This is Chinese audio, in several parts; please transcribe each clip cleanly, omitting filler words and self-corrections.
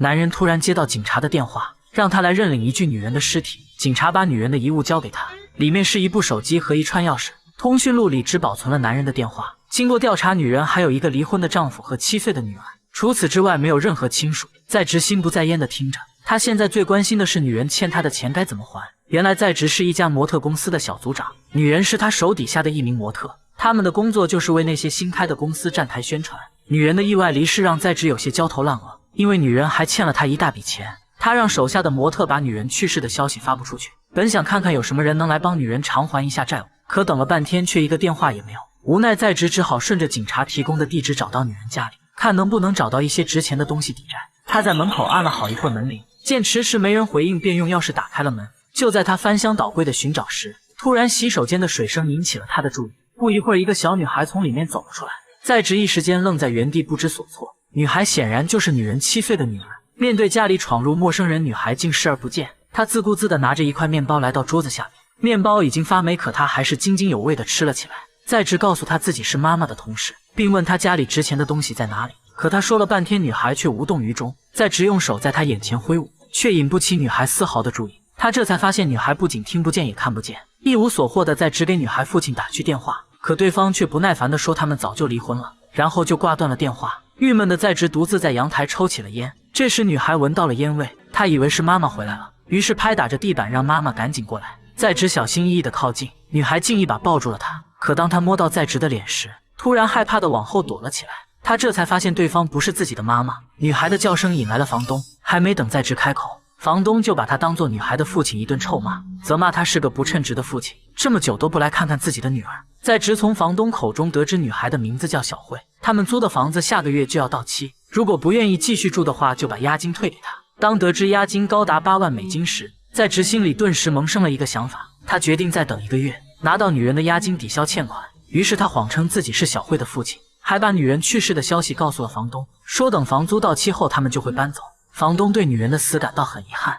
男人突然接到警察的电话，让他来认领一具女人的尸体。警察把女人的遗物交给他，里面是一部手机和一串钥匙。通讯录里只保存了男人的电话。经过调查，女人还有一个离婚的丈夫和7岁的女儿，除此之外没有任何亲属。在职心不在焉地听着，他现在最关心的是女人欠他的钱该怎么还。原来在职是一家模特公司的小组长，女人是他手底下的一名模特，他们的工作就是为那些新开的公司站台宣传。女人的意外离世让在职有些焦头烂额，因为女人还欠了他一大笔钱。他让手下的模特把女人去世的消息发布出去，本想看看有什么人能来帮女人偿还一下债务，可等了半天却一个电话也没有。无奈在职只好顺着警察提供的地址找到女人家里，看能不能找到一些值钱的东西抵债。他在门口按了好一会儿门铃，见迟迟没人回应，便用钥匙打开了门。就在他翻箱倒柜的寻找时，突然洗手间的水声引起了他的注意。不一会儿，一个小女孩从里面走了出来，在职一时间愣在原地不知所措。女孩显然就是女人7岁的女儿。面对家里闯入陌生人，女孩竟视而不见。她自顾自地拿着一块面包来到桌子下面，面包已经发霉，可她还是津津有味地吃了起来。在职告诉她自己是妈妈的同事，并问她家里值钱的东西在哪里，可她说了半天，女孩却无动于衷。在职用手在她眼前挥舞，却引不起女孩丝毫的注意。他这才发现女孩不仅听不见也看不见，一无所获的在职给女孩父亲打去电话，可对方却不耐烦地说他们早就离婚了，然后就挂断了电话。郁闷的在职独自在阳台抽起了烟。这时女孩闻到了烟味，她以为是妈妈回来了，于是拍打着地板让妈妈赶紧过来。在职小心翼翼地靠近，女孩竟一把抱住了她。可当她摸到在职的脸时，突然害怕地往后躲了起来。她这才发现对方不是自己的妈妈。女孩的叫声引来了房东，还没等在职开口，房东就把他当作女孩的父亲一顿臭骂，责骂他是个不称职的父亲，这么久都不来看看自己的女儿。在职从房东口中得知女孩的名字叫小慧，他们租的房子下个月就要到期，如果不愿意继续住的话，就把押金退给他。当得知押金高达8万美金时，在职心里顿时萌生了一个想法，他决定再等1个月，拿到女人的押金抵消欠款。于是他谎称自己是小慧的父亲，还把女人去世的消息告诉了房东，说等房租到期后他们就会搬走。房东对女人的死感到很遗憾。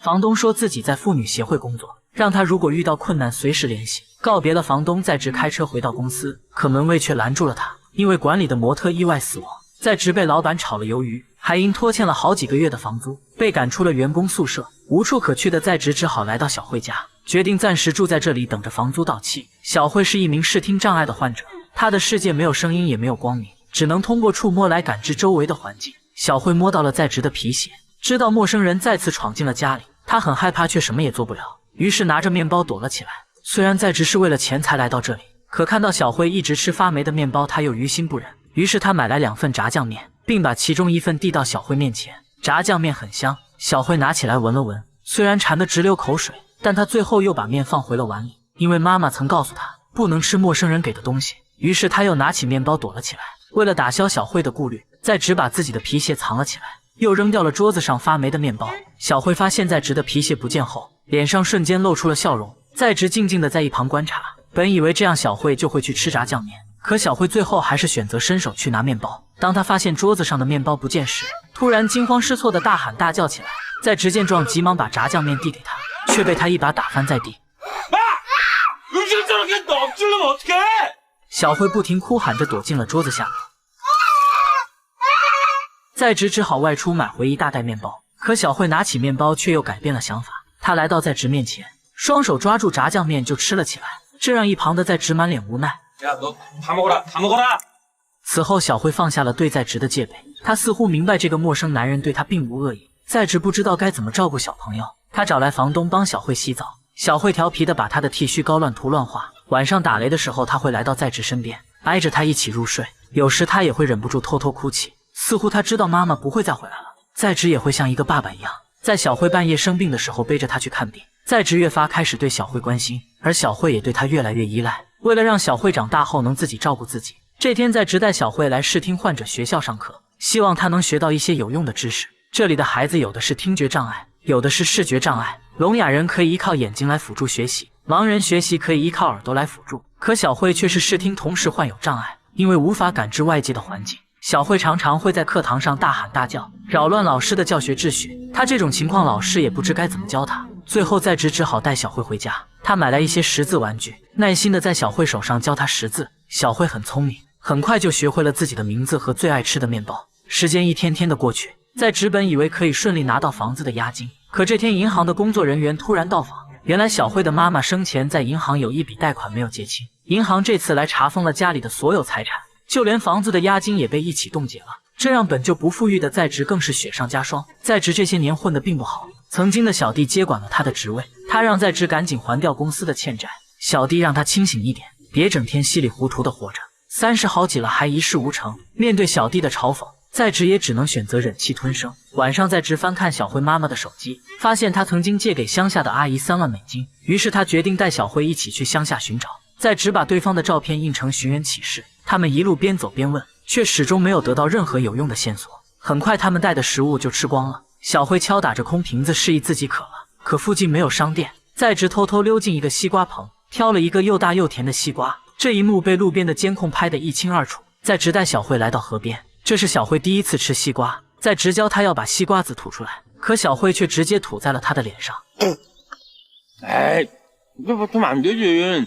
房东说自己在妇女协会工作，让他如果遇到困难随时联系。告别了房东，在职开车回到公司，可门卫却拦住了他，因为管理的模特意外死亡。在职被老板炒了鱿鱼，还因拖欠了好几个月的房租，被赶出了员工宿舍。无处可去的在职只好来到小慧家，决定暂时住在这里，等着房租到期。小慧是一名视听障碍的患者，她的世界没有声音也没有光明，只能通过触摸来感知周围的环境。小慧摸到了在职的皮鞋，知道陌生人再次闯进了家里，她很害怕，却什么也做不了，于是拿着面包躲了起来。虽然在职是为了钱才来到这里，可看到小慧一直吃发霉的面包，他又于心不忍，于是他买来2份炸酱面，并把其中1份递到小慧面前。炸酱面很香，小慧拿起来闻了闻，虽然馋得直流口水，但她最后又把面放回了碗里，因为妈妈曾告诉她不能吃陌生人给的东西。于是她又拿起面包躲了起来。为了打消小慧的顾虑，在职把自己的皮鞋藏了起来，又扔掉了桌子上发霉的面包。小慧发现在职的皮鞋不见后，脸上瞬间露出了笑容。在职静静地在一旁观察，本以为这样小慧就会去吃炸酱面，可小慧最后还是选择伸手去拿面包。当她发现桌子上的面包不见时，突然惊慌失措地大喊大叫起来。在职见状，急忙把炸酱面递给她，却被她一把打翻在地。小慧不停哭喊着躲进了桌子下面。在职只好外出买回一大袋面包，可小慧拿起面包却又改变了想法。她来到在职面前，双手抓住炸酱面就吃了起来，这让一旁的在职满脸无奈。此后小慧放下了对在职的戒备，她似乎明白这个陌生男人对她并无恶意。在职不知道该怎么照顾小朋友，他找来房东帮小慧洗澡。小慧调皮的把她的剃须膏乱涂乱画，晚上打雷的时候他会来到在职身边，挨着她一起入睡，有时他也会忍不住偷偷哭泣，似乎他知道妈妈不会再回来了。在职也会像一个爸爸一样，在小慧半夜生病的时候背着她去看病。在职越发开始对小慧关心，而小慧也对他越来越依赖。为了让小慧长大后能自己照顾自己，这天在职带小慧来视听患者学校上课，希望她能学到一些有用的知识。这里的孩子有的是听觉障碍，有的是视觉障碍，聋哑人可以依靠眼睛来辅助学习，盲人学习可以依靠耳朵来辅助。可小慧却是视听同时患有障碍，因为无法感知外界的环境，小慧常常会在课堂上大喊大叫，扰乱老师的教学秩序。她这种情况老师也不知该怎么教她。最后在职只好带小慧回家，他买来一些识字玩具，耐心的在小慧手上教她识字。小慧很聪明，很快就学会了自己的名字和最爱吃的面包。时间一天天的过去，在直本以为可以顺利拿到房子的押金，可这天银行的工作人员突然到访。原来小慧的妈妈生前在银行有一笔贷款没有结清，银行这次来查封了家里的所有财产，就连房子的押金也被一起冻结了。这让本就不富裕的在职更是雪上加霜。在职这些年混得并不好，曾经的小弟接管了他的职位，他让在职赶紧还掉公司的欠债。小弟让他清醒一点，别整天稀里糊涂的活着，30好几了还一事无成。面对小弟的嘲讽，在职也只能选择忍气吞声。晚上在职翻看小慧妈妈的手机，发现她曾经借给乡下的阿姨3万美金，于是他决定带小慧一起去乡下寻找。在职把对方的照片印成寻人启事，他们一路边走边问，却始终没有得到任何有用的线索。很快他们带的食物就吃光了，小慧敲打着空瓶子示意自己渴了，可附近没有商店。在职偷偷溜进一个西瓜棚，挑了一个又大又甜的西瓜，这一幕被路边的监控拍得一清二楚。在职带小慧来到河边，这是小慧第一次吃西瓜，在职教她要把西瓜籽吐出来，可小慧却直接吐在了她的脸上。哎，这不吐안 되지。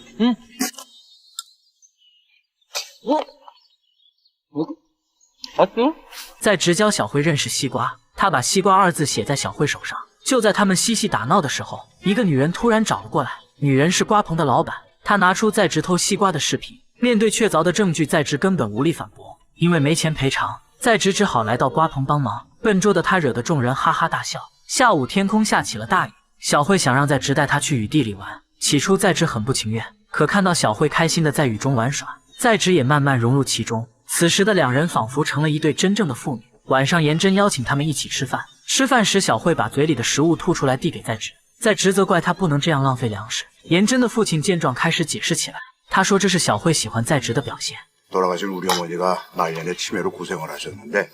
맛있어？在职教小慧认识西瓜，他把西瓜2字写在小慧手上。就在他们嬉戏打闹的时候，一个女人突然找了过来。女人是瓜棚的老板，她拿出在职偷西瓜的视频。面对确凿的证据，在职根本无力反驳，因为没钱赔偿，在职只好来到瓜棚帮忙。笨拙的他惹得众人哈哈大笑。下午天空下起了大雨，小慧想让在职带她去雨地里玩。起初在职很不情愿，可看到小慧开心的在雨中玩耍，在职也慢慢融入其中。此时的两人仿佛成了一对真正的父女。晚上颜真邀请他们一起吃饭，吃饭时小慧把嘴里的食物吐出来递给在职，在职责怪他不能这样浪费粮食。颜真的父亲见状开始解释起来，他说这是小慧喜欢在职的表现。돌아가신 우리 어머니가 말년에 치매로 고생을 하셨는데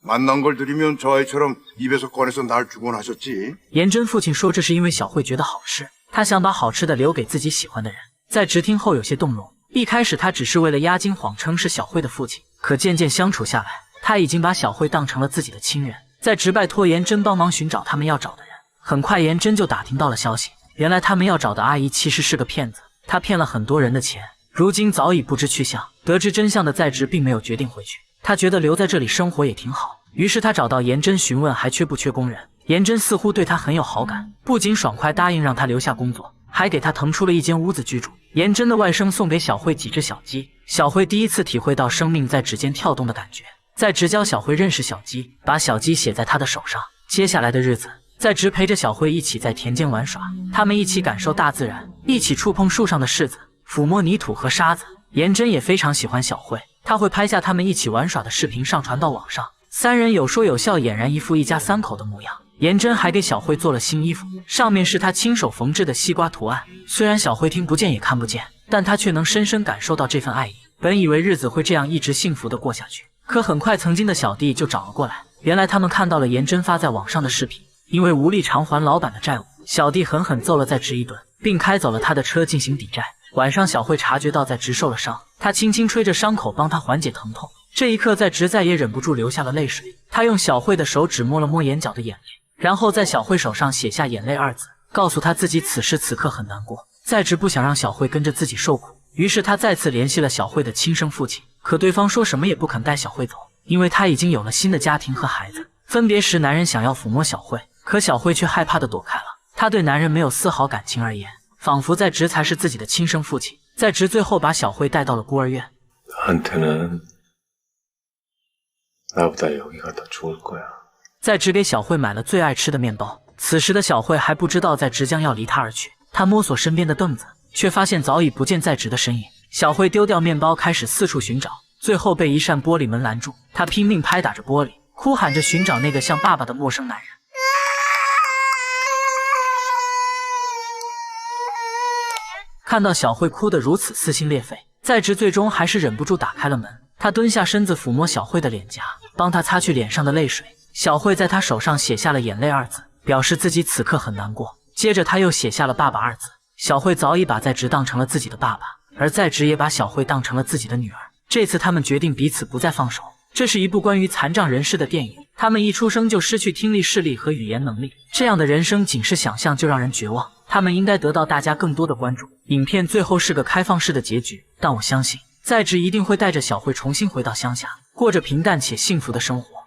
만난 걸 들으면 저 아이처럼 입에서 꺼내서 날 주곤 하셨지。颜真父亲说这是因为小慧觉得好吃，他想把好吃的留给自己喜欢的人。在职听后有些动容，一开始他只是为了押金谎称是小慧的父亲，可渐渐相处下来，他已经把小慧当成了自己的亲人。在职拜托颜真帮忙寻找他们要找的人，很快颜真就打听到了消息，原来他们要找的阿姨其实是个骗子，他骗了很多人的钱，如今早已不知去向。得知真相的在职并没有决定回去，他觉得留在这里生活也挺好，于是他找到颜真询问还缺不缺工人。颜真似乎对他很有好感，不仅爽快答应让他留下工作，还给他腾出了一间屋子居住。颜真的外甥送给小慧几只小鸡，小慧第一次体会到生命在指尖跳动的感觉。在职教小慧认识小鸡，把小鸡写在她的手上。接下来的日子，在职陪着小慧一起在田间玩耍，他们一起感受大自然，一起触碰树上的柿子，抚摸泥土和沙子。颜真也非常喜欢小慧，他会拍下他们一起玩耍的视频上传到网上，三人有说有笑，俨然一副一家3口的模样。颜真还给小慧做了新衣服，上面是他亲手缝制的西瓜图案。虽然小慧听不见也看不见，但她却能深深感受到这份爱意。本以为日子会这样一直幸福的过下去，可很快曾经的小弟就找了过来。原来他们看到了颜真发在网上的视频，因为无力偿还老板的债务，小弟狠狠揍了在职一顿，并开走了他的车进行抵债。晚上小慧察觉到在职受了伤，她轻轻吹着伤口帮他缓解疼痛。这一刻在职再也忍不住流下了泪水，他用小慧的手指摸了摸眼角的眼泪，然后在小慧手上写下眼泪2字，告诉她自己此时此刻很难过。在职不想让小慧跟着自己受苦，于是他再次联系了小慧的亲生父亲，可对方说什么也不肯带小慧走，因为他已经有了新的家庭和孩子。分别时男人想要抚摸小慧，可小慧却害怕的躲开了。她对男人没有丝毫感情而言，仿佛在职才是自己的亲生父亲。在职最后把小慧带到了孤儿院。在职给小慧买了最爱吃的面包。此时的小慧还不知道在职将要离她而去，她摸索身边的凳子，却发现早已不见在职的身影。小慧丢掉面包，开始四处寻找，最后被一扇玻璃门拦住。她拼命拍打着玻璃，哭喊着寻找那个像爸爸的陌生男人。看到小慧哭得如此撕心裂肺，在职最终还是忍不住打开了门。他蹲下身子抚摸小慧的脸颊，帮她擦去脸上的泪水。小慧在他手上写下了眼泪2字，表示自己此刻很难过。接着他又写下了爸爸2字。小慧早已把在职当成了自己的爸爸，而在职也把小慧当成了自己的女儿。这次他们决定彼此不再放手。这是一部关于残障人士的电影，他们一出生就失去听力、视力和语言能力，这样的人生仅是想象就让人绝望。他们应该得到大家更多的关注。影片最后是个开放式的结局，但我相信在职一定会带着小慧重新回到乡下，过着平淡且幸福的生活。